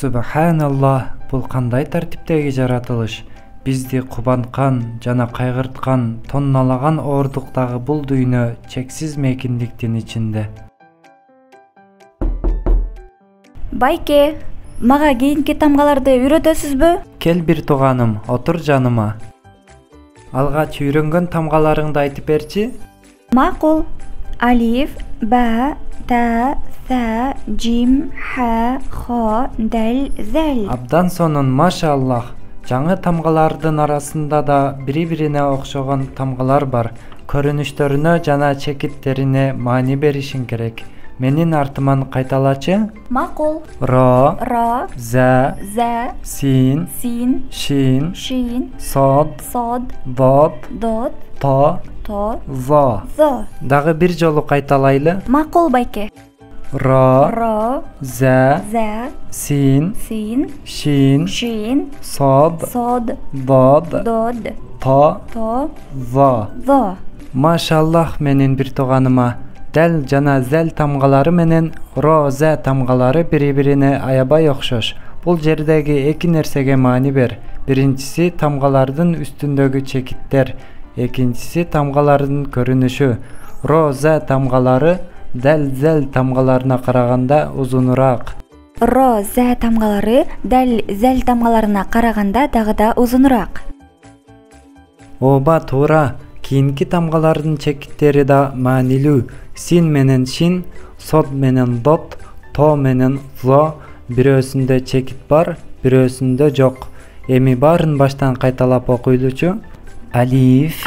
Subhanallah, бул кандай тартиптеги жаратылыш? Бизди кубанткан жана кайгырткан, тонналаган оордуктагы бул дүйнө чексиз мейкиндиктин ичинде. Байке, мага кийинки тамгаларды үйрөтөсүзбү? Кел бир тууганым, отур жаныма. Алгач үйрөнгөн тамгаларыңды айтып берчи. Макул. Алиф, ба, та, са, жим, ха, хо, дал, зал. Абдан сонун, машаллах. Жаңы тамгалардын арасында да бири-бирине окшогон тамгалар бар. Көрүнүштөрүнө жана чекиттерине маани беришиң керек. Менин артыман кайталачы. Макул. Ро, за, син, шин, сод, дод, то, зо. Дагы бир жолу кайталайлы. Макул, байке. Ро, за, син, шин, сод, дод, то, зо. Машаллах менин бир тууганыма. Дәл жана зәл тамгалары менен ро, зә тамгалары бири-бирине аябай окшош. Бул жердеги эки нерсеге маани бер. Биринчиси тамгалардын үстүндөгү чекиттер, экинчиси тамгалардын көрүнүшү. Ро, зә тамгалары дәл зәл тамгаларына караганда узунураак. Ро, зә тамгалары дәл зәл тамгаларына караганда дагы да узунураак. Ооба, туура. Кийинки тамгалардын чекиттери да маанилүү. Син менен шин, сод менен дот, то менен зо. Бирөөсүндө чекит бар, бирөөсүндө жок. Эми баарын баштан кайталап окуйлучу. Алиф,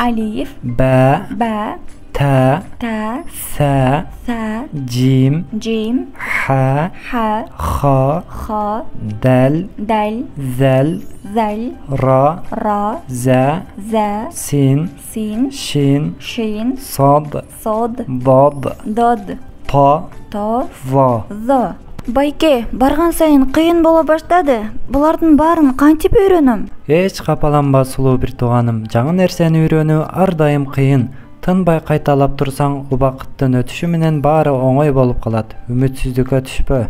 ба, та, са, жим, ха, хо, дал, зал, ро, за, син, шин, сод, дод, то, зо. Байке, барган сайын кыйын боло баштады. Булардын баарын кантип үйрөнөм? Эч капаланба сулуу бир тууганым. Жаңы нерсени үйрөнүү ар дайым кыйын. Тынбай кайталап турсаң, убакыттын өтүшү менен баары оңой болуп калат. Үмүтсүздүккө түшпө.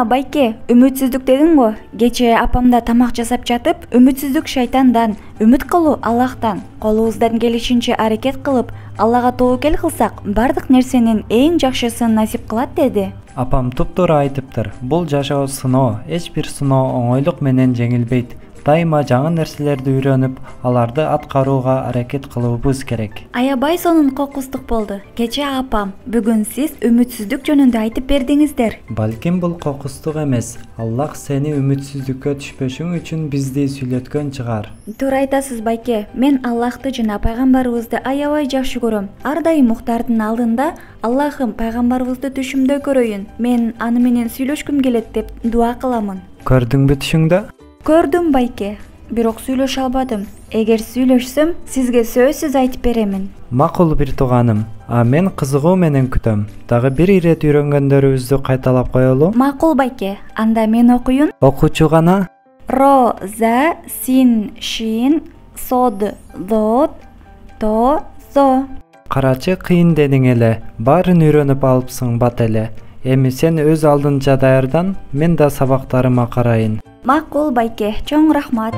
Байке, үмүтсүздүк дедиң го? Кечээ апамда тамак жасап жатып, үмүтсүздүк шайтандан, үмүт кылуу Аллахтан. Колубуздан келишинче аракет кылып, Аллага тобокел кылсак, бардык нерсенин эң жакшысын насип кылат деди. Апам туптуура айтыптыр. Бул жашоо сыноо, эч бир сыноо оңойлук менен жеңилбейт. Дайыма жаңы нерселерди үйрөнүп, аларды аткарууга аракет кылуубуз керек. Аябай сонун кокустук болду. Кечээ апам, бүгүн сиз үмүтсүздүк жөнүндө айтып бердиңиздер. Балким бул кокустук эмес. Аллах сени үмүтсүздүккө түшпөшүң үчүн бизди сүйлөткөн чыгар. Туура айтасыз, байке. Мен Аллахты жана пайгамбарыбызды аябай жакшы көрөм. Ар дайым муктардын алдында Аллахым пайгамбарыбызды түшүмдө көрөйүн. Мен аны менен сүйлөшкүм келет деп дуа кыламын. Көрдүңбү түшүңдө? Көрдүм, байке. Бирок сүйлөшө албадым. Эгер сүйлөшсөм, сизге сөзсүз айтып беремин. Макул бир тууганым. Мен кызыгуу менен күтөм. Дагы бир ирет үйрөнгөндөрүбүздү кайталап коелу. Макул, байке. Анда мен окуюн. Окуучу гана. Ро, за, син, шин, сод, дод, то, зо. Карачы, кыйын дедиң эле. Баарын үйрөнүп алыпсың бат эле. Эми сен өз алдынча даярдан, мен да сабактарыма карайын. Макул, байке. Чоң рахмат.